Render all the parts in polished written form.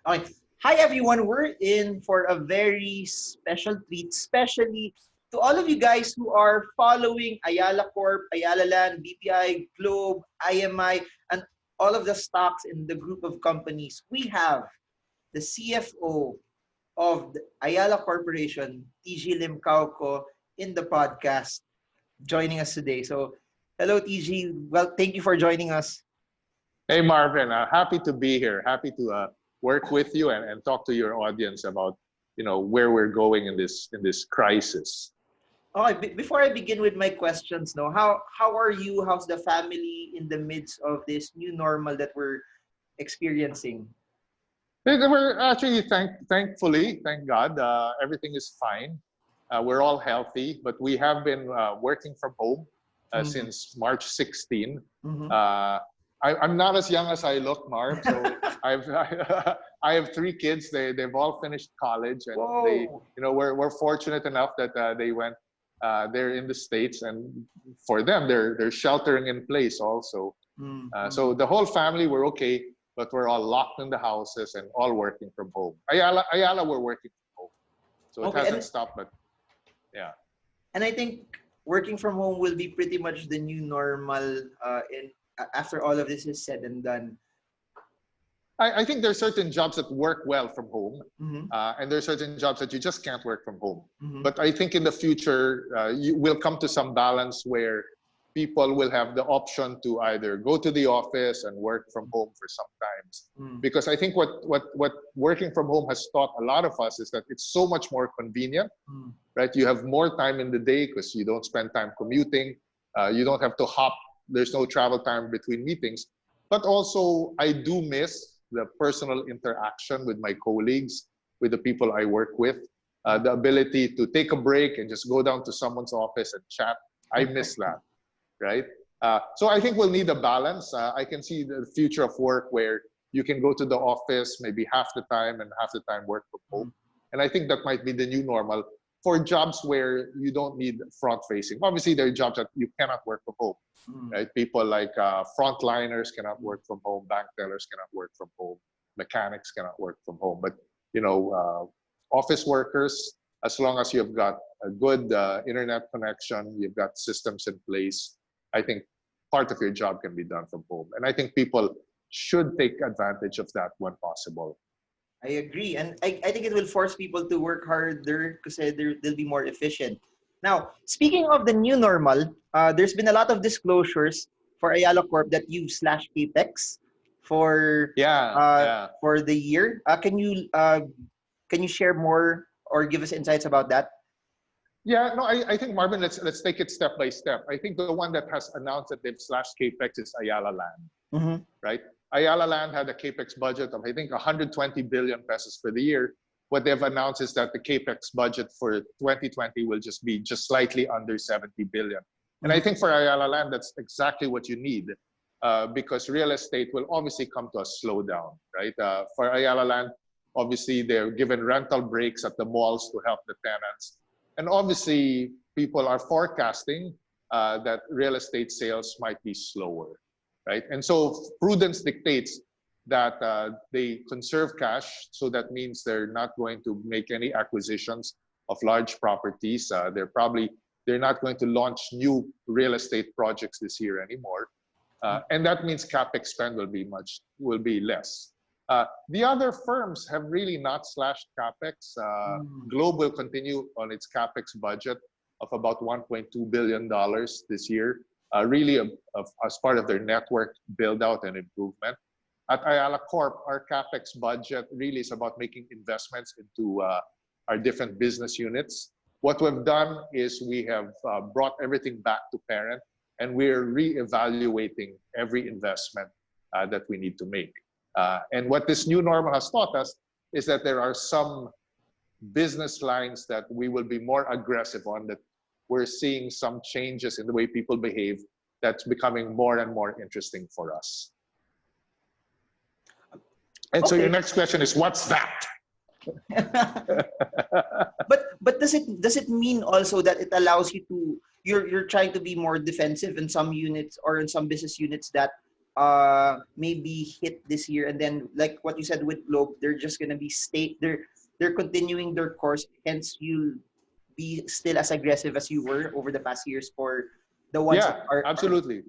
Okay. Hi everyone, we're in for a very special treat, especially to all of you guys who are following Ayala Corp, Ayala Land, BPI, Globe, IMI, and all of the stocks in the group of companies. We have the CFO of the Ayala Corporation, TG Limcaoco, in the podcast joining us today. So, hello TG. Well, thank you for joining us. Hey Marvin, happy to be here. Happy to work with you and talk to your audience about where we're going in this crisis. Okay, before I begin with my questions, no, how are you? How's the family in the midst of this new normal that we're experiencing? We're actually thankfully, thank God, everything is fine. We're all healthy, but we have been working from home Mm-hmm. since March 16. Mm-hmm. I'm not as young as I look, Marv. So I've I have three kids. They've all finished college, and Whoa. we're fortunate enough that they went. They're in the States, and for them, they're sheltering in place also. Mm-hmm. So the whole family we're okay, but we're all locked in the houses and all working from home. Ayala, we're working from home, so it Okay, hasn't stopped. But yeah. and I think working from home will be pretty much the new normal in after all of this is said and done. I think there are certain jobs that work well from home, Mm-hmm. and there are certain jobs that you just can't work from home. Mm-hmm. But I think in the future, you will come to some balance where people will have the option to either go to the office and work from home for some times. Mm-hmm. Because I think what working from home has taught a lot of us is that it's so much more convenient, right? You have more time in the day because you don't spend time commuting. You don't have to hop. There's no travel time between meetings. But also, I do miss the personal interaction with my colleagues, with the people I work with, the ability to take a break and just go down to someone's office and chat. I miss that, right? So I think we'll need a balance. I can see the future of work where you can go to the office maybe half the time and half the time work from home. And I think that might be the new normal for jobs where you don't need front facing. Obviously, there are jobs that you cannot work from home, right? People like frontliners cannot work from home, bank tellers cannot work from home, mechanics cannot work from home. But office workers, as long as you've got a good internet connection, you've got systems in place, I think part of your job can be done from home. And I think people should take advantage of that when possible. I agree. And I think it will force people to work harder because they'll be more efficient. Now, speaking of the new normal, there's been a lot of disclosures for Ayala Corp that you've slashed capex for the year. Can you share more or give us insights about that? Yeah, no, I think Marvin, let's take it step by step. I think the one that has announced that they've slashed capex is Ayala Land, right? Ayala Land had a capex budget of I think 120 billion pesos for the year. What they've announced is that the capex budget for 2020 will just be slightly under 70 billion. And I think for Ayala Land, that's exactly what you need because real estate will obviously come to a slowdown, right? For Ayala Land, obviously they're given rental breaks at the malls to help the tenants. And obviously people are forecasting that real estate sales might be slower, right? And so prudence dictates that they conserve cash. So that means they're not going to make any acquisitions of large properties. They're not going to launch new real estate projects this year anymore. And that means capex spend will be less. The other firms have really not slashed capex. Globe will continue on its capex budget of about $1.2 billion this year, really as part of their network build out and improvement. At Ayala Corp, our capex budget really is about making investments into our different business units. What we've done is we have brought everything back to parent, and we're reevaluating every investment that we need to make. And what this new normal has taught us is that there are some business lines that we will be more aggressive on, that we're seeing some changes in the way people behave that's becoming more and more interesting for us. And so your next question is, what's that? but does it mean also that it allows you to you're trying to be more defensive in some units or in some business units that maybe hit this year, and then like what you said with Globe, they're just gonna be they're continuing their course. Hence, you'll be still as aggressive as you were over the past years for the ones that Yeah, are absolutely.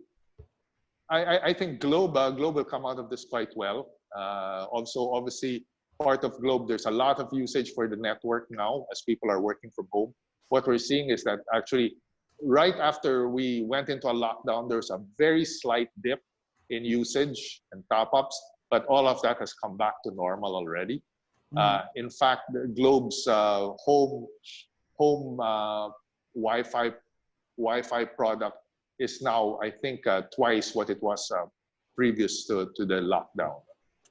I think Globe will come out of this quite well. Also, obviously, part of Globe, there's a lot of usage for the network now as people are working from home. What we're seeing is that actually, right after we went into a lockdown, there's a very slight dip in usage and top-ups, but all of that has come back to normal already. In fact, the Globe's home Wi-Fi product is now, I think, twice what it was previous to the lockdown.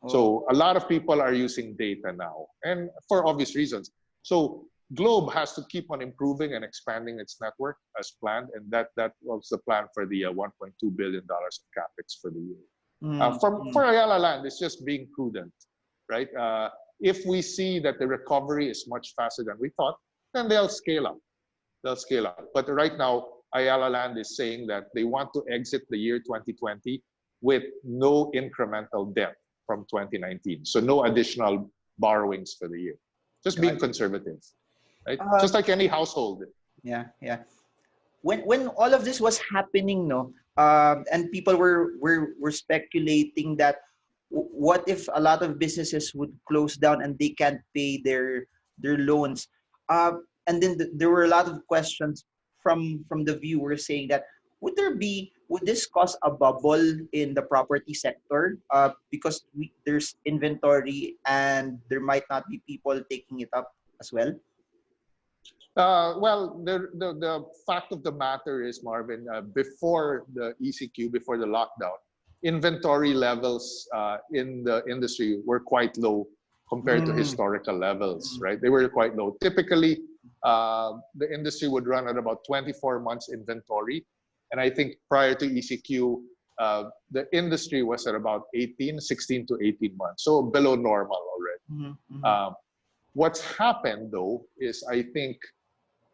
So a lot of people are using data now, and for obvious reasons. So Globe has to keep on improving and expanding its network as planned, and that was the plan for the $1.2 billion of capex for the year. For Ayala Land, it's just being prudent, right? If we see that the recovery is much faster than we thought, then they'll scale up. They'll scale up. But right now, Ayala Land is saying that they want to exit the year 2020 with no incremental debt from 2019. So no additional borrowings for the year. Just being conservative, right? Just like any household. Yeah. When all of this was happening, no, and people were speculating that what if a lot of businesses would close down and they can't pay their loans, and then there were a lot of questions from the viewers saying that would this cause a bubble in the property sector, because there's inventory and there might not be people taking it up as well? Well, the fact of the matter is, Marvin, before the ECQ, before the lockdown, inventory levels in the industry were quite low compared to historical levels, right? They were quite low. Typically, the industry would run at about 24 months inventory. And I think prior to ECQ, the industry was at about 16 to 18 months. So below normal already. What's happened, though, is I think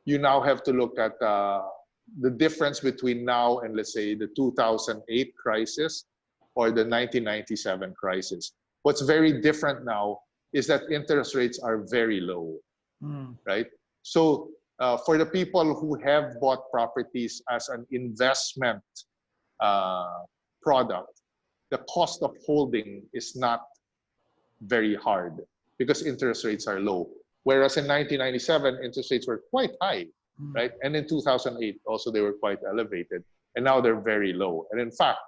you now have to look at the difference between now and, let's say, the 2008 crisis or the 1997 crisis. What's very different now is that interest rates are very low, right? So for the people who have bought properties as an investment product, the cost of holding is not very hard because interest rates are low. Whereas in 1997, interest rates were quite high, right? And in 2008, also they were quite elevated. And now they're very low. And in fact,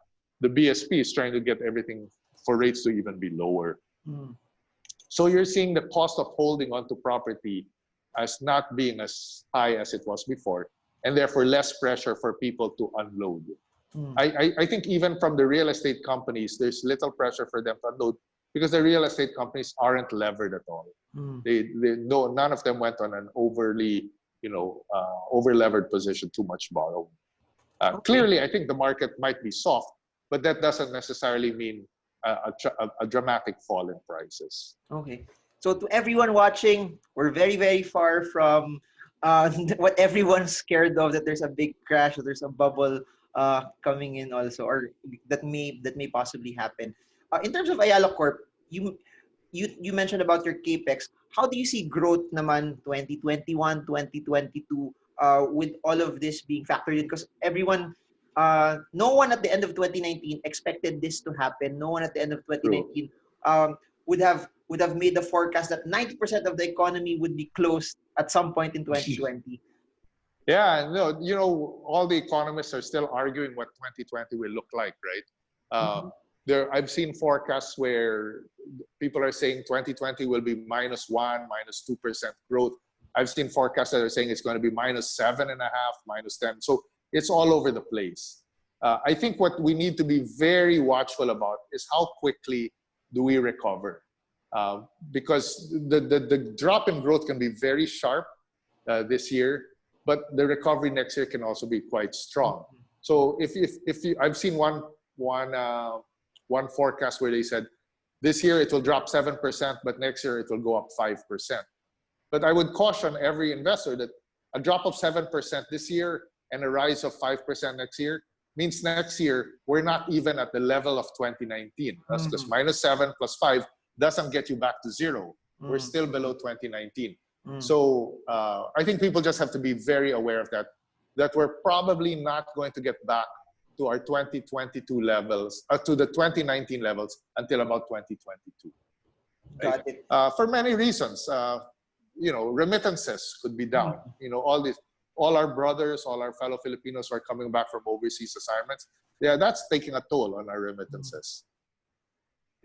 the BSP is trying to get everything for rates to even be lower. So you're seeing the cost of holding onto property as not being as high as it was before, and therefore less pressure for people to unload. I think even from the real estate companies, there's little pressure for them to unload because the real estate companies aren't levered at all. None of them went on an overly, over-levered position, too much borrowing. Clearly, I think the market might be soft, but that doesn't necessarily mean a dramatic fall in prices. Okay. So to everyone watching, we're very, very far from what everyone's scared of, that there's a big crash or there's a bubble coming in also, or that may possibly happen. In terms of Ayala Corp, you mentioned about your capex. How do you see growth naman 2021, 2022 with all of this being factored in? Because everyone, no one at the end of 2019 expected this to happen. No one at the end of 2019 would have made the forecast that 90% of the economy would be closed at some point in 2020. Yeah, no, all the economists are still arguing what 2020 will look like, right? I've seen forecasts where people are saying 2020 will be -1%, -2% growth. I've seen forecasts that are saying it's going to be -7.5%, -10%. So it's all over the place. I think what we need to be very watchful about is how quickly do we recover? Because the drop in growth can be very sharp this year, but the recovery next year can also be quite strong. So if I've seen one forecast where they said this year it will drop 7%, but next year it will go up 5%. But I would caution every investor that a drop of 7% this year and a rise of 5% next year means next year we're not even at the level of 2019. That's because -7 + 5 doesn't get you back to zero. We're still below 2019. So I think people just have to be very aware of that we're probably not going to get back to our 2022 levels, to the 2019 levels until about 2022. Right? Got it. For many reasons, remittances could be down. All our brothers, all our fellow Filipinos who are coming back from overseas assignments, yeah, that's taking a toll on our remittances.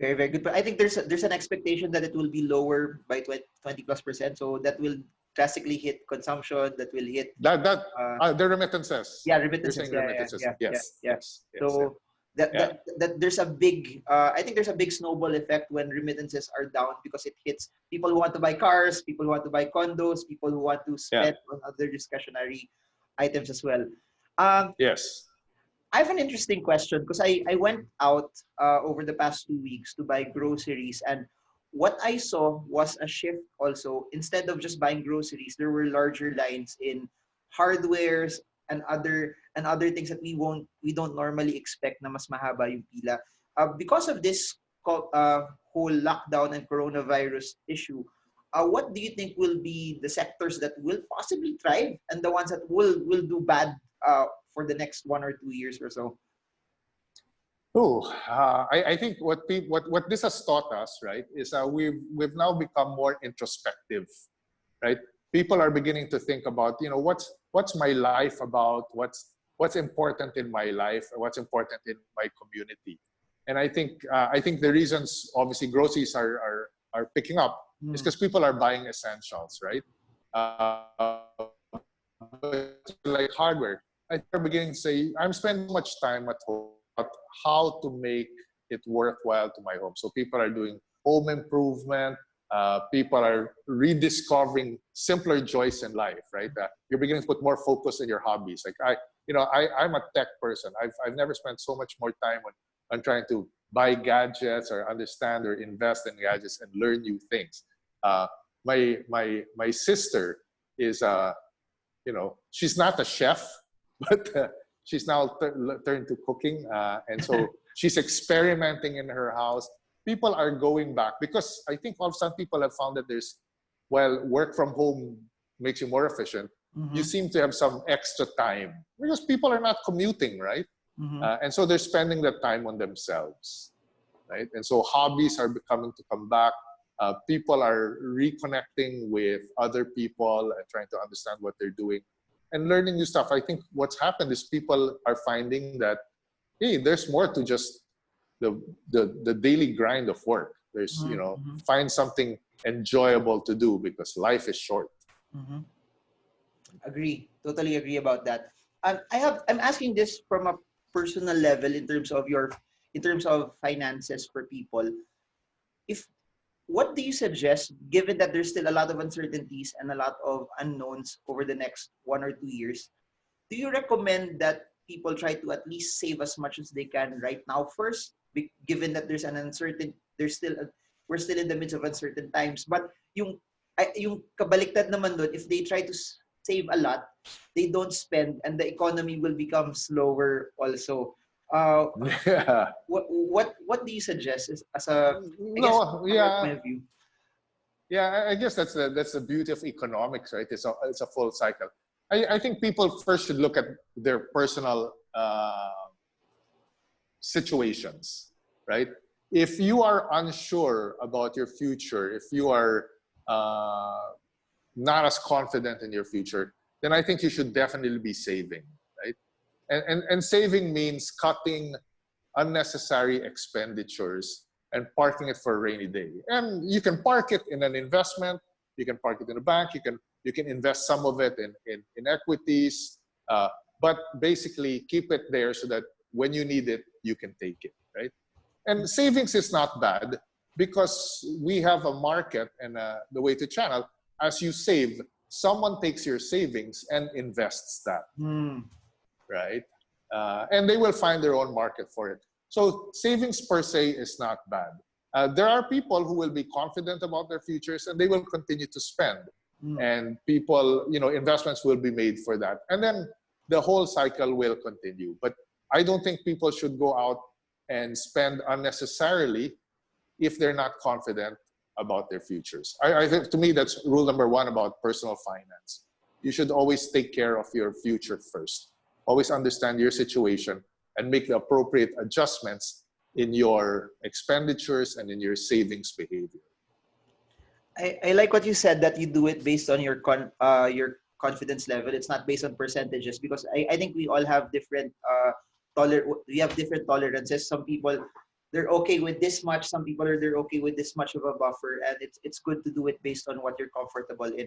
Very, very good. But I think there's an expectation that it will be lower by 20+%. So that will drastically hit consumption. That will hit the remittances. Yeah, remittances. You're saying remittances. Yes. So that there's a big I think there's a big snowball effect when remittances are down, because it hits people who want to buy cars, people who want to buy condos, people who want to spend on other discretionary items as well. Yes. I have an interesting question, because I went out over the past 2 weeks to buy groceries, and what I saw was a shift also. Instead of just buying groceries, there were larger lines in hardwares and other things that we don't normally expect na mas mahaba yung pila. Because of this whole lockdown and coronavirus issue, what do you think will be the sectors that will possibly thrive and the ones that will do bad for the next 1 or 2 years or so? I think what this has taught us, right, is we've now become more introspective, right? People are beginning to think about, what's my life about, what's important in my life, what's important in my community. And I think the reasons, obviously, groceries are picking up is because people are buying essentials, right? Like hardware, I think we're beginning to say, I'm spending much time at home, but how to make it worthwhile to my home. So people are doing home improvement. People are rediscovering simpler joys in life, right? You're beginning to put more focus in your hobbies. Like I'm a tech person. I've never spent so much more time on trying to buy gadgets or understand or invest in gadgets and learn new things. My sister is she's not a chef, but she's now turned to cooking, and so she's experimenting in her house. People are going back because I think some people have found that work from home makes you more efficient. You seem to have some extra time because people are not commuting, right? And so they're spending that time on themselves, right? And so hobbies are becoming to come back. People are reconnecting with other people and trying to understand what they're doing and learning new stuff. I think what's happened is people are finding that, hey, there's more to just the daily grind of work. There's, find something enjoyable to do because life is short. Totally agree about that. I'm asking this from a personal level in terms of finances for people. What do you suggest, given that there's still a lot of uncertainties and a lot of unknowns over the next 1 or 2 years? Do you recommend that people try to at least save as much as they can right now first, given that there's an uncertain, we're still in the midst of uncertain times? But yung kabaliktad naman doon, if they try to save a lot, they don't spend, and the economy will become slower also. What do you suggest as a my view? Yeah, I guess that's the beauty of economics, right? It's a full cycle. I think people first should look at their personal situations, right? If you are unsure about your future, if you are not as confident in your future, then I think you should definitely be saving, right? And saving means cutting unnecessary expenditures and parking it for a rainy day. And you can park it in an investment. You can park it in a bank. You can invest some of it in equities. But basically, keep it there so that when you need it, you can take it, right? And savings is not bad because we have a market and the way to channel. As you save, someone takes your savings and invests that. Right? And they will find their own market for it. So savings per se is not bad. There are people who will be confident about their futures and they will continue to spend. And people, investments will be made for that. And then the whole cycle will continue. But I don't think people should go out and spend unnecessarily if they're not confident about their futures. I think, to me, that's rule number one about personal finance. You should always take care of your future first. Always understand your situation and make the appropriate adjustments in your expenditures and in your savings behavior. I like what you said, that you do it based on your confidence level. It's not based on percentages, because I think we all have different we have different tolerances. Some people, they're okay with this much. Some people they're okay with this much of a buffer, and it's good to do it based on what you're comfortable in.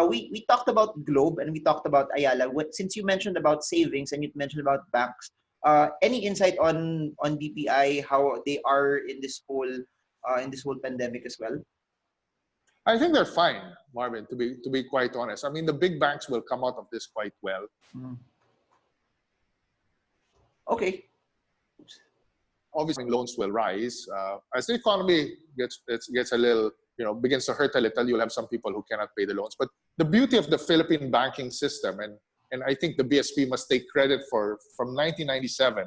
We talked about Globe and we talked about Ayala. Since you mentioned about savings and you mentioned about banks, any insight on BPI, how they are in this whole pandemic as well? I think they're fine, Marvin, to be quite honest. I mean, the big banks will come out of this quite well. Okay. Obviously, loans will rise. As the economy gets a little, begins to hurt a little, you'll have some people who cannot pay the loans. But the beauty of the Philippine banking system, and I think the BSP must take credit from 1997,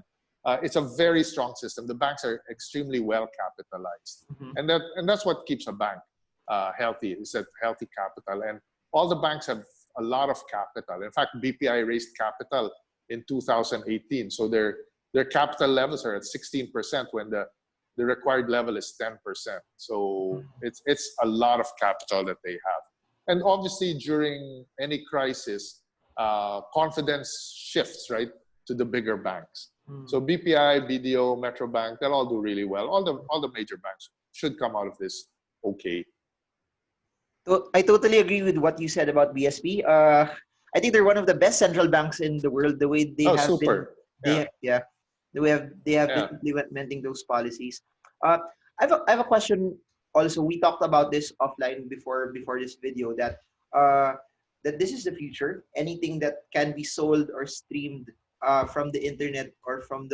it's a very strong system. The banks are extremely well capitalized. And that's what keeps a bank healthy, is that healthy capital. And all the banks have a lot of capital. In fact, BPI raised capital in 2018. So their capital levels are at 16% when the required level is 10%. So it's a lot of capital that they have. And obviously, during any crisis, confidence shifts, right, to the bigger banks. So BPI, BDO, Metro Bank, they'll all do really well. All the major banks should come out of this okay. I totally agree with what you said about BSP. I think they're one of the best central banks in the world. The way they have super. been, the way they have been implementing those policies. I have a question. Also, we talked about this offline before this video, that this is the future. Anything that can be sold or streamed from the internet or from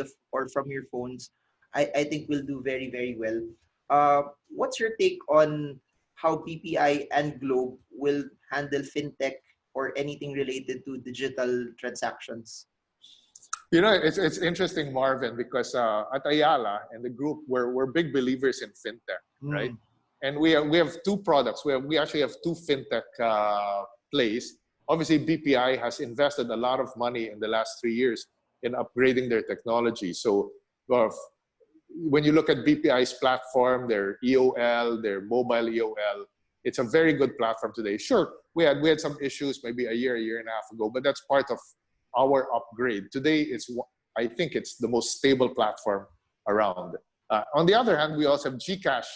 your phones, I think will do very, very well. What's your take on how BPI and Globe will handle fintech or anything related to digital transactions? It's interesting, Marvin, because at Ayala and the group, we're big believers in fintech, right? And we have two products. We actually have two fintech plays. Obviously, BPI has invested a lot of money in the last 3 years in upgrading their technology. So when you look at BPI's platform, their EOL, their mobile EOL, it's a very good platform today. Sure, we had some issues maybe a year and a half ago, but that's part of our upgrade. Today, I think it's the most stable platform around. On the other hand, we also have GCash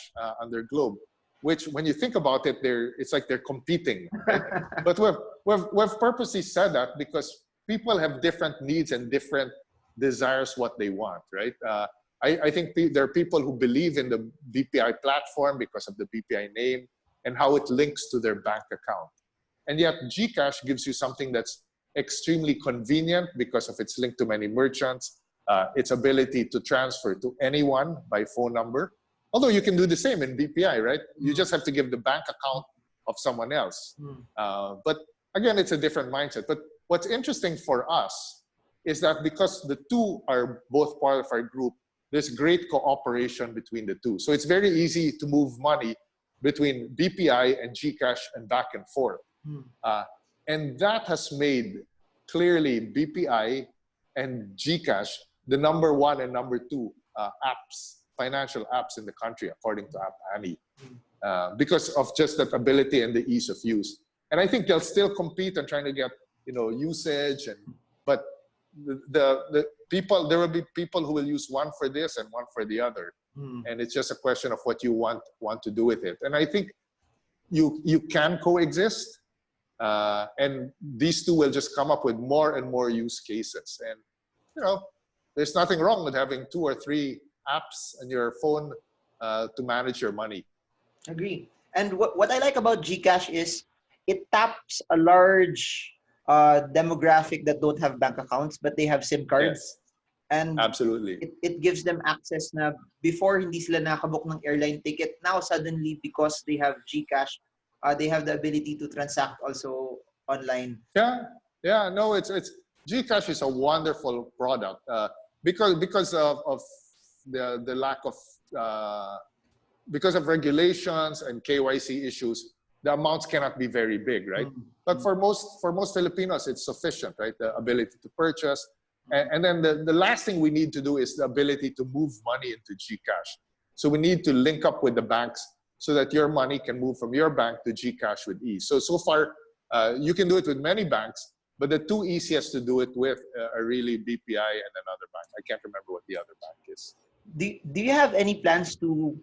under Globe, which, when you think about it, it's like they're competing. Right? But we've purposely said that because people have different needs and different desires what they want, right? I think there are people who believe in the BPI platform because of the BPI name and how it links to their bank account. And yet GCash gives you something that's extremely convenient because of its link to many merchants, its ability to transfer to anyone by phone number. Although you can do the same in BPI, right? You just have to give the bank account of someone else. But again, it's a different mindset. But what's interesting for us is that because the two are both part of our group, there's great cooperation between the two. So it's very easy to move money between BPI and GCash and back and forth. And that has made clearly BPI and GCash the number one and number two financial apps in the country, according to App Annie, because of just that ability and the ease of use. And I think they'll still compete on trying to get usage, but there will be people who will use one for this and one for the other, and it's just a question of what you want to do with it. And I think you can coexist, and these two will just come up with more and more use cases. And there's nothing wrong with having 2 or 3 apps on your phone to manage your money. Agree. And what I like about GCash is it taps a large demographic that don't have bank accounts, but they have SIM cards. Yes. And absolutely, it gives them access na before hindi sila nakabook ng airline ticket. Now suddenly, because they have GCash, they have the ability to transact also online. Yeah. No, it's GCash is a wonderful product. because of the lack of because of regulations and KYC issues, the amounts cannot be very big, right? But for most Filipinos, it's sufficient, right? The ability to purchase. And then the last thing we need to do is the ability to move money into GCash. So we need to link up with the banks so that your money can move from your bank to GCash with ease. So far, you can do it with many banks, but the two easiest to do it with are really BPI and another bank. I can't remember what the other bank is. Do you have any plans to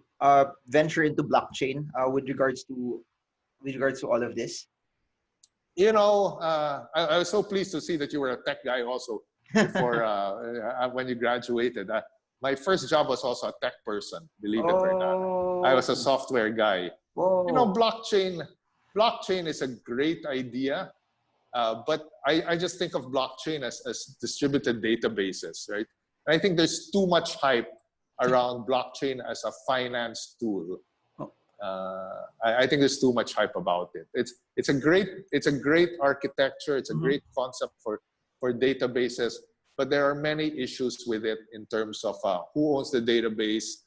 venture into blockchain with regards to all of this? You know, I was so pleased to see that you were a tech guy also before when you graduated. My first job was also a tech person, believe it or not. I was a software guy. Whoa. You know, blockchain is a great idea, but I just think of blockchain as distributed databases, right? And I think there's too much hype around blockchain as a finance tool. I think there's too much hype about it. It's a great architecture. It's a great concept for databases, but there are many issues with it in terms of who owns the database.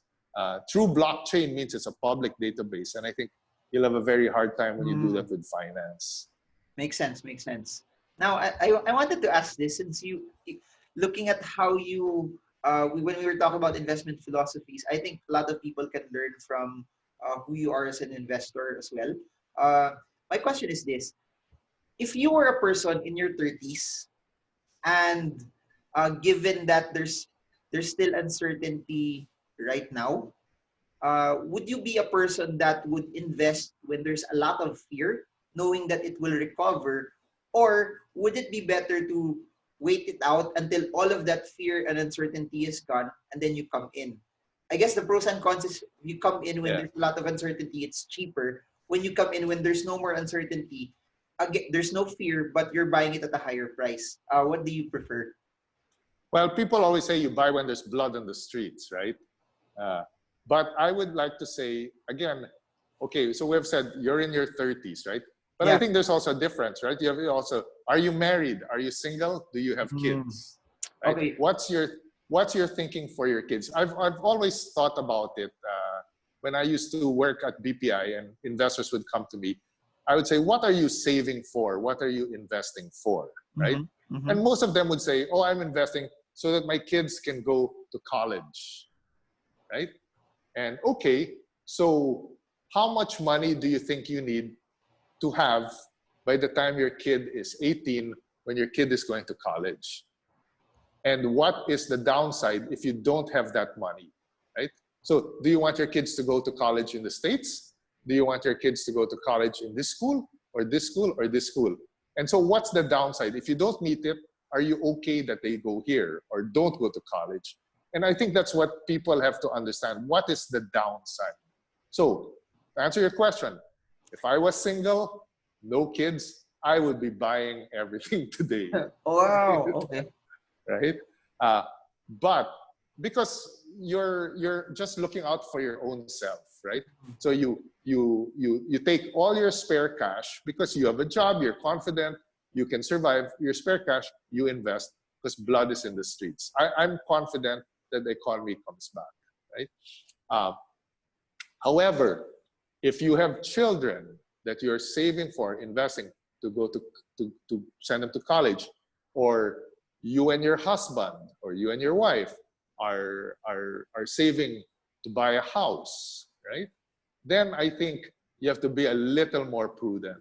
True blockchain means it's a public database, and I think you'll have a very hard time when you do that with finance. Makes sense. Now, I wanted to ask this, since you looking at how you when we were talking about investment philosophies, I think a lot of people can learn from who you are as an investor as well. My question is this: if you were a person in your 30s, and given that there's still uncertainty right now, would you be a person that would invest when there's a lot of fear, knowing that it will recover, or would it be better to wait it out until all of that fear and uncertainty is gone and then you come in? I guess the pros and cons is you come in when there's a lot of uncertainty, it's cheaper. When you come in when there's no more uncertainty, again, there's no fear, but you're buying it at a higher price. What do you prefer? Well, people always say you buy when there's blood on the streets, right? But I would like to say, again, okay, so we've said you're in your 30s, right? But I think there's also a difference, right? You have also, are you married? Are you single? Do you have kids? Right? Okay. What's your thinking for your kids? I've always thought about it when I used to work at BPI and investors would come to me. I would say, what are you saving for? What are you investing for, right? And most of them would say, oh, I'm investing so that my kids can go to college, right? And okay, so how much money do you think you need to have by the time your kid is 18 when your kid is going to college? And what is the downside if you don't have that money, right? So do you want your kids to go to college in the States? Do you want your kids to go to college in this school or this school or this school? And so what's the downside? If you don't meet it, are you okay that they go here or don't go to college? And I think that's what people have to understand. What is the downside? So to answer your question, if I was single, no kids, I would be buying everything today. Wow, okay. Right? But because you're just looking out for your own self, right? So you take all your spare cash because you have a job, you're confident, you can survive. Your spare cash, you invest because blood is in the streets. I'm confident that the economy comes back, right? However, if you have children that you're saving for, investing to go to send them to college, or you and your husband or you and your wife are saving to buy a house, right? Then I think you have to be a little more prudent.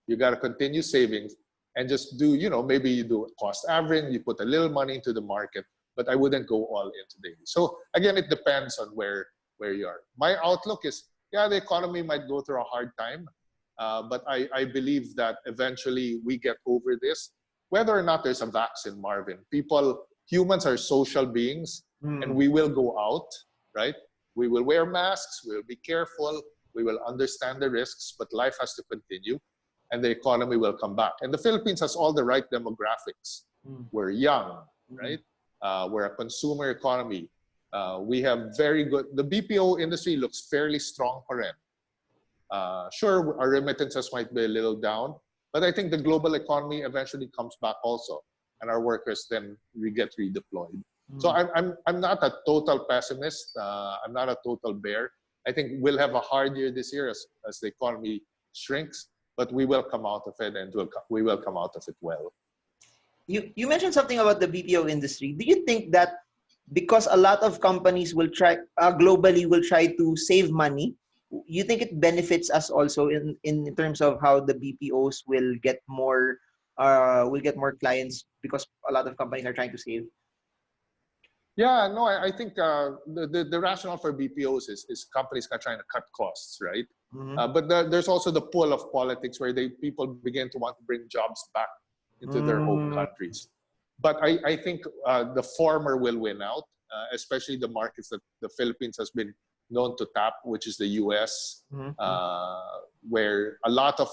You got to continue savings and just do, maybe you do cost averaging, you put a little money into the market, but I wouldn't go all in today. So again, it depends on where you are. My outlook is, the economy might go through a hard time, but I believe that eventually we get over this. Whether or not there's a vaccine, Marvin, humans are social beings, and we will go out, right? We will wear masks, we will be careful, we will understand the risks, but life has to continue, and the economy will come back. And the Philippines has all the right demographics. We're young, right? We're a consumer economy. We have very good, the BPO industry looks fairly strong pa rin. Sure, our remittances might be a little down, but I think the global economy eventually comes back also, and our workers then get redeployed. So I'm not a total pessimist. I'm not a total bear. I think we'll have a hard year this year as the economy shrinks, but we will come out of it, and we will come out of it well. You mentioned something about the BPO industry. Do you think that because a lot of companies will try globally will try to save money, you think it benefits us also in terms of how the BPOs will get more clients because a lot of companies are trying to save? Yeah, no, I think the rationale for BPOs is companies are trying to cut costs, right? But there's also the pull of politics where people begin to want to bring jobs back into their home countries. But I think the former will win out, especially the markets that the Philippines has been known to tap, which is the US, where a lot of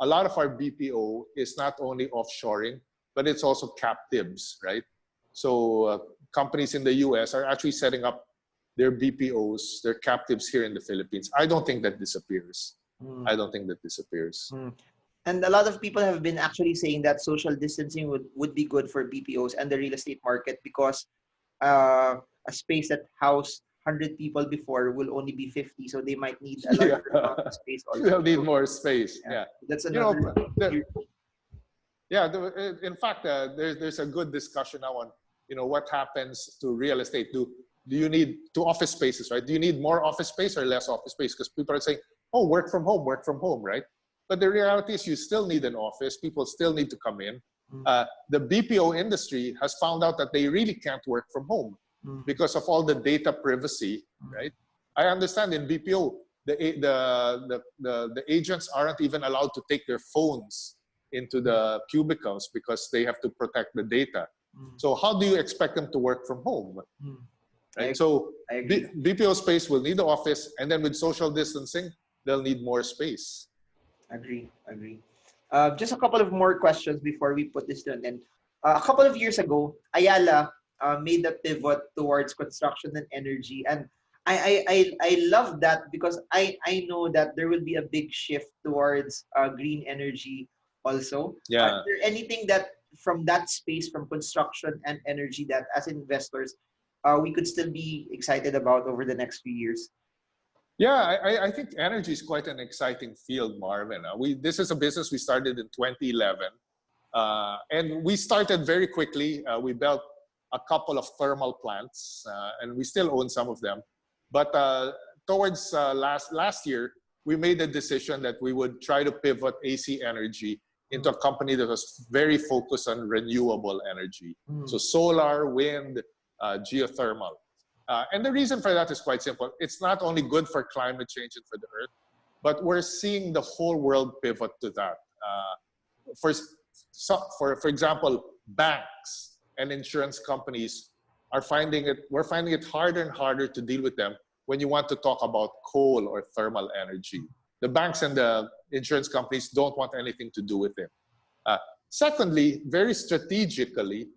our BPO is not only offshoring, but it's also captives, right? So companies in the US are actually setting up their BPOs, their captives here in the Philippines. I don't think that disappears. I don't think that disappears. And a lot of people have been actually saying that social distancing would be good for BPOs and the real estate market because a space that housed 100 people before will only be 50, so they might need a larger amount of space also. They'll need more space. Yeah. That's another. In fact, there's a good discussion now on what happens to real estate. Do you need to office spaces, right? Do you need more office space or less office space? Because people are saying, oh, work from home, right? But the reality is you still need an office. People still need to come in. The BPO industry has found out that they really can't work from home because of all the data privacy, right? I understand in BPO, the agents aren't even allowed to take their phones into the cubicles because they have to protect the data. So how do you expect them to work from home? Right? So BPO space will need the office, and then with social distancing, they'll need more space. Agree. Just a couple of more questions before we put this to an end. A couple of years ago, Ayala made the pivot towards construction and energy, and I love that because I know that there will be a big shift towards green energy also. Yeah. Is there anything that from that space, from construction and energy, that as investors we could still be excited about over the next few years? Yeah, I think energy is quite an exciting field, Marvin. This is a business we started in 2011. And we started very quickly. We built a couple of thermal plants, and we still own some of them. But towards last year, we made a decision that we would try to pivot AC Energy into a company that was very focused on renewable energy. So solar, wind, geothermal. And the reason for that is quite simple. It's not only good for climate change and for the earth, but we're seeing the whole world pivot to that. For example, banks and insurance companies we're finding it harder and harder to deal with them when you want to talk about coal or thermal energy. The banks and the insurance companies don't want anything to do with it. Secondly, very strategically,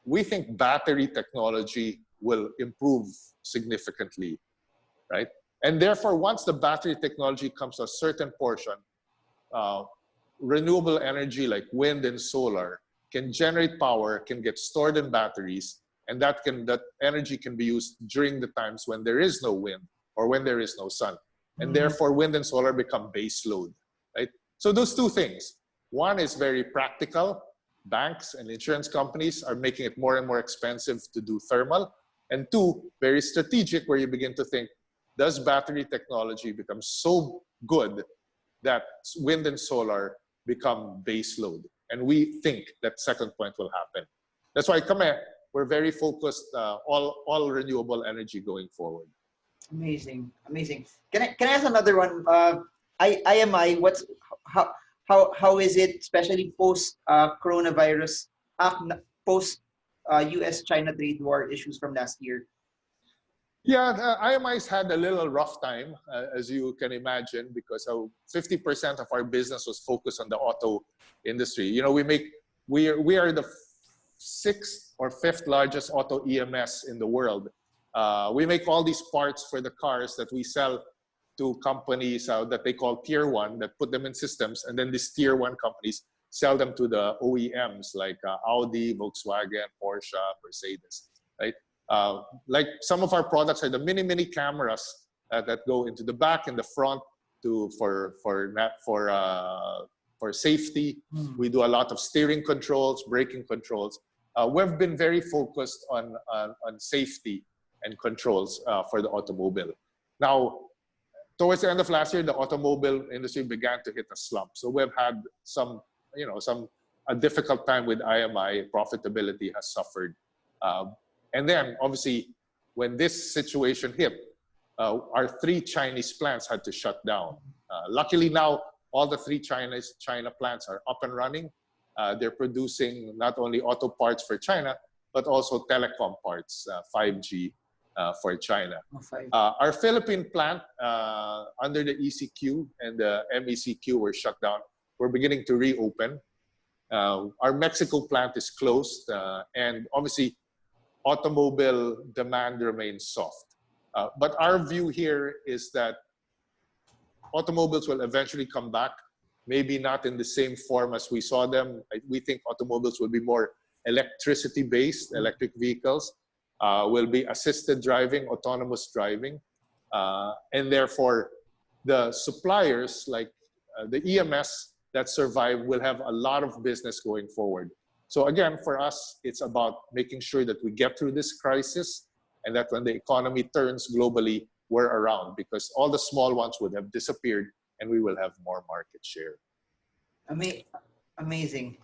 we think battery technology will improve significantly, right? And therefore, once the battery technology comes to a certain portion, renewable energy like wind and solar can generate power, can get stored in batteries, and that energy can be used during the times when there is no wind or when there is no sun. And therefore, wind and solar become base load, right? So those two things. One is very practical. Banks and insurance companies are making it more and more expensive to do thermal. And two, very strategic, where you begin to think, does battery technology become so good that wind and solar become base load? And we think that second point will happen. That's why we're very focused all renewable energy going forward. Amazing. Can I ask another one? IMI, how is it, especially post coronavirus, post US-China trade war issues from last year? Yeah, IMI's had a little rough time, as you can imagine, because 50% of our business was focused on the auto industry. You know, we are the 6th or 5th largest auto EMS in the world. We make all these parts for the cars that we sell to companies that they call tier 1, that put them in systems, and then these tier 1 companies sell them to the OEMs like Audi, Volkswagen, Porsche, Mercedes, right? Like some of our products are the mini cameras that go into the back and the front for safety. We do a lot of steering controls, braking controls. We've been very focused on safety and controls for the automobile. Now, towards the end of last year, the automobile industry began to hit a slump. So we've had a difficult time with IMI. Profitability has suffered. And then, obviously, when this situation hit, our 3 Chinese plants had to shut down. Luckily now, all the 3 China plants are up and running. They're producing not only auto parts for China, but also telecom parts, 5G for China. Our Philippine plant under the ECQ and the MECQ were shut down. We're beginning to reopen. Our Mexico plant is closed, and obviously automobile demand remains soft. But our view here is that automobiles will eventually come back, maybe not in the same form as we saw them. We think automobiles will be more electricity-based, electric vehicles, will be assisted driving, autonomous driving. And therefore, the suppliers like the EMS that survive will have a lot of business going forward. So again, for us, it's about making sure that we get through this crisis and that when the economy turns globally, we're around, because all the small ones would have disappeared and we will have more market share. Amazing.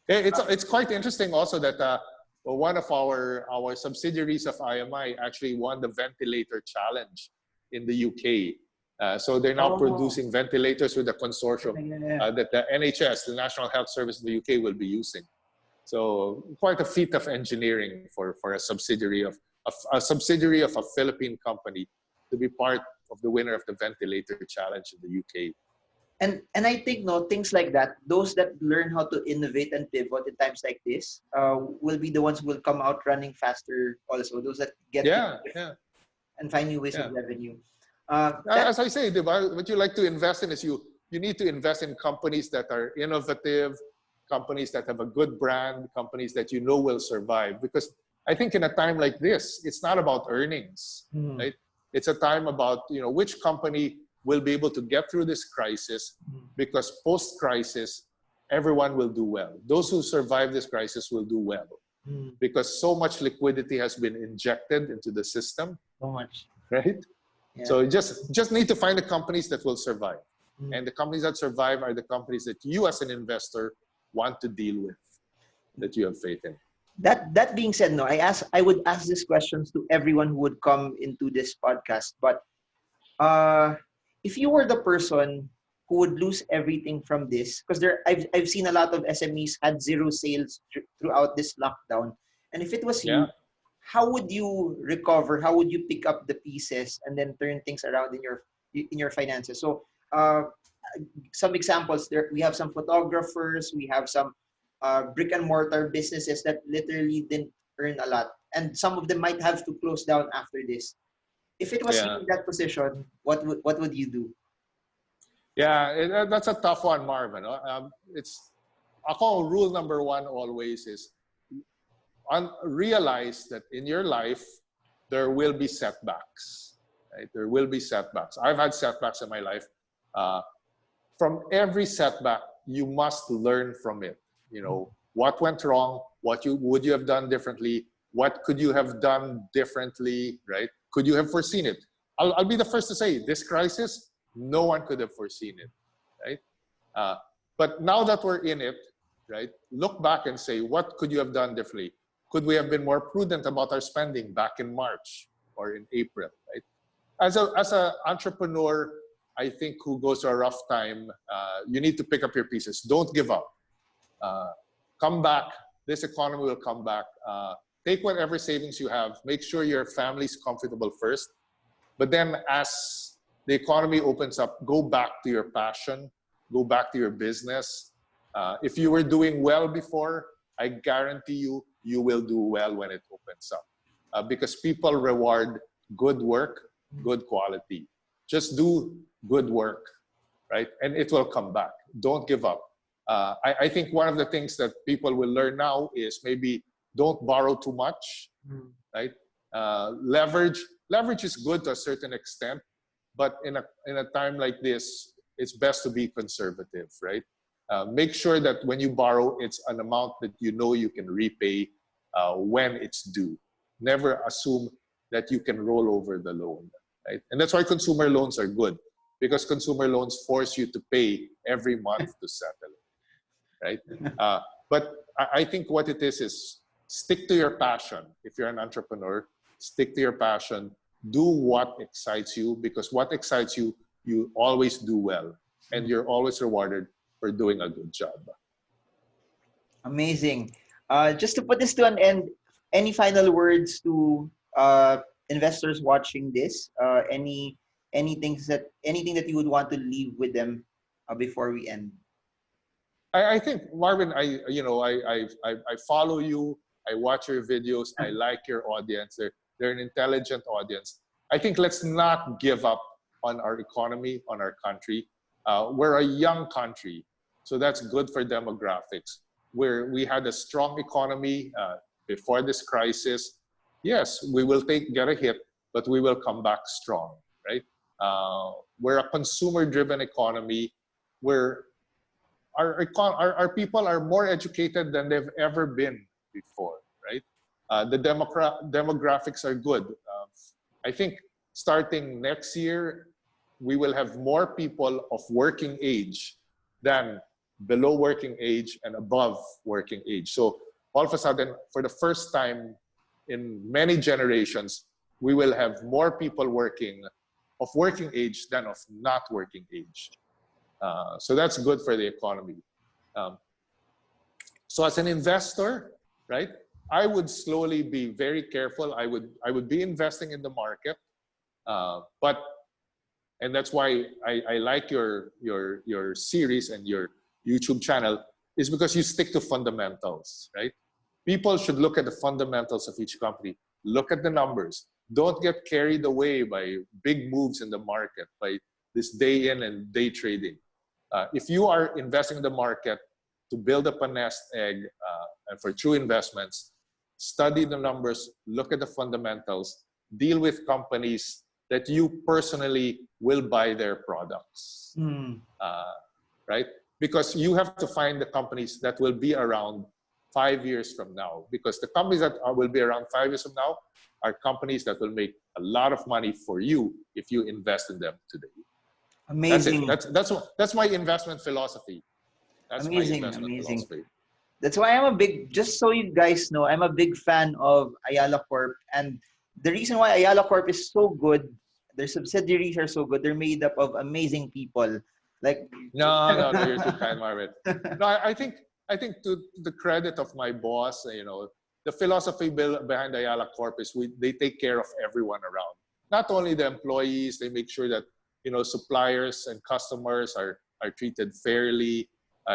It's quite interesting also that one of our subsidiaries of IMI actually won the ventilator challenge in the UK. So they're now producing ventilators with a consortium that the NHS, the National Health Service in the UK, will be using. So quite a feat of engineering for a subsidiary of a Philippine company to be part of the winner of the ventilator challenge in the UK. And I think things like that, those that learn how to innovate and pivot in times like this, will be the ones who will come out running faster also. Those that get and find new ways of revenue. As I say, what you like to invest in is you need to invest in companies that are innovative, companies that have a good brand, companies that you know will survive. Because I think in a time like this, it's not about earnings, right? It's a time about which company will be able to get through this crisis, because post-crisis, everyone will do well. Those who survive this crisis will do well, because so much liquidity has been injected into the system. So much, right? Yeah. So you just need to find the companies that will survive, and the companies that survive are the companies that you, as an investor, want to deal with, that you have faith in. That being said, I would ask these questions to everyone who would come into this podcast. But if you were the person who would lose everything from this, because I've seen a lot of SMEs had zero sales throughout this lockdown, and if it was you, how would you recover? How would you pick up the pieces and then turn things around in your finances? So some examples there. We have some photographers. We have some brick and mortar businesses that literally didn't earn a lot, and some of them might have to close down after this. If it was you in that position, what would you do? Yeah, that's a tough one, Marvin. Rule number 1 always is realize that in your life there will be setbacks. Right? There will be setbacks. I've had setbacks in my life. From every setback, you must learn from it. What went wrong? What would you have done differently? What could you have done differently? Right? Could you have foreseen it? I'll be the first to say, this crisis, no one could have foreseen it, right? But now that we're in it, right, look back and say, what could you have done differently? Could we have been more prudent about our spending back in March or in April, right? As an entrepreneur, I think, who goes through a rough time, you need to pick up your pieces. Don't give up. Come back. This economy will come back. Take whatever savings you have. Make sure your family's comfortable first. But then as the economy opens up, go back to your passion. Go back to your business. If you were doing well before, I guarantee you will do well when it opens up. Because people reward good work, good quality. Just do good work, right? And it will come back. Don't give up. I think one of the things that people will learn now is maybe don't borrow too much, right? Leverage is good to a certain extent, but in a time like this, it's best to be conservative, right? Make sure that when you borrow, it's an amount that you know you can repay when it's due. Never assume that you can roll over the loan, right? And that's why consumer loans are good, because consumer loans force you to pay every month to settle, right? But I think what it is stick to your passion. If you're an entrepreneur, stick to your passion. Do what excites you, because what excites you, you always do well, and you're always rewarded for doing a good job. Amazing. Just to put this to an end, any final words to investors watching this? Anything that you would want to leave with them before we end? I think, Marvin, I follow you. I watch your videos. I like your audience. They're an intelligent audience. I think let's not give up on our economy, on our country. We're a young country, so that's good for demographics. We had a strong economy before this crisis. Yes, we will get a hit, but we will come back strong, right? We're a consumer-driven economy where our people are more educated than they've ever been before, right? The demographics are good. I think starting next year, we will have more people of working age than below working age and above working age. So all of a sudden, for the first time in many generations, we will have more people of working age than of not working age. So that's good for the economy. So as an investor, right, I would slowly be very careful. I would be investing in the market, and that's why I like your series and your YouTube channel, is because you stick to fundamentals, right? People should look at the fundamentals of each company. Look at the numbers. Don't get carried away by big moves in the market, by this day in and day trading. If you are investing in the market to build up a nest egg and for true investments, study the numbers, look at the fundamentals, deal with companies that you personally will buy their products, right? Because you have to find the companies that will be around 5 years from now. Because the companies that will be around 5 years from now are companies that will make a lot of money for you if you invest in them today. Amazing. That's my investment philosophy. That's amazing, my investment amazing. philosophy. That's why just so you guys know, I'm a big fan of Ayala Corp. And the reason why Ayala Corp is so good, their subsidiaries are so good, they're made up of amazing people. Like No, you're too kind, Marvin. No, I think to the credit of my boss, the philosophy behind Ayala Corp is they take care of everyone around. Not only the employees, they make sure that suppliers and customers are treated fairly,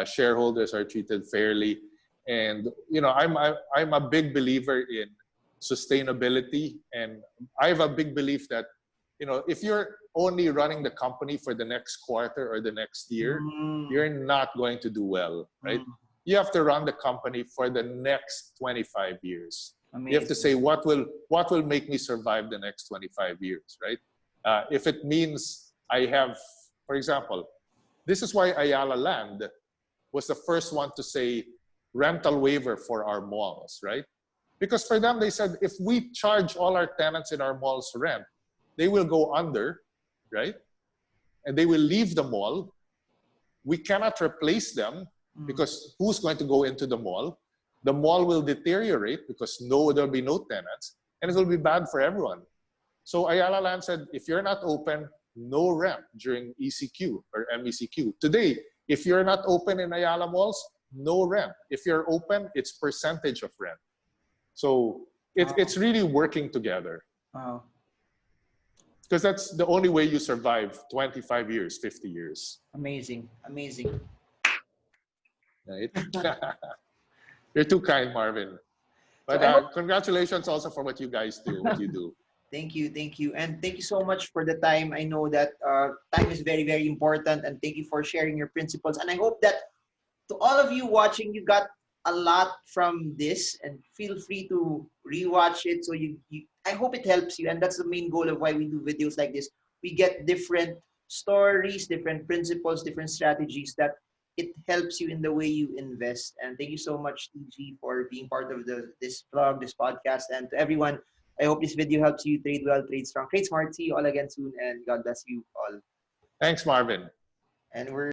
shareholders are treated fairly, and I'm a big believer in sustainability, and I have a big belief that if you're only running the company for the next quarter or the next year, you're not going to do well, right? You have to run the company for the next 25 years. Amazing. You have to say, what will make me survive the next 25 years, right? If it means I have, for example, this is why Ayala Land was the first one to say rental waiver for our malls, right? Because for them, they said, if we charge all our tenants in our malls rent, they will go under, right? And they will leave the mall. We cannot replace them because who's going to go into the mall? The mall will deteriorate because there'll be no tenants, and it will be bad for everyone. So Ayala Land said, if you're not open, no rent during ECQ or MECQ. Today, if you're not open in Ayala malls, no rent. If you're open, it's percentage of rent. So it's really working together. Wow. Because that's the only way you survive 25 years, 50 years. Amazing, amazing. Right? You're too kind, Marvin. But congratulations also for what you guys do, what you do. Thank you. And thank you so much for the time. I know that time is very, very important, and thank you for sharing your principles. And I hope that to all of you watching, you got a lot from this, and feel free to rewatch it. So I hope it helps you, and that's the main goal of why we do videos like this. We get different stories, different principles, different strategies that it helps you in the way you invest. And thank you so much, TG, for being part of this vlog, this podcast, and to everyone. I hope this video helps you trade well, trade strong, trade smart. See you all again soon, and God bless you all. Thanks, Marvin. And we're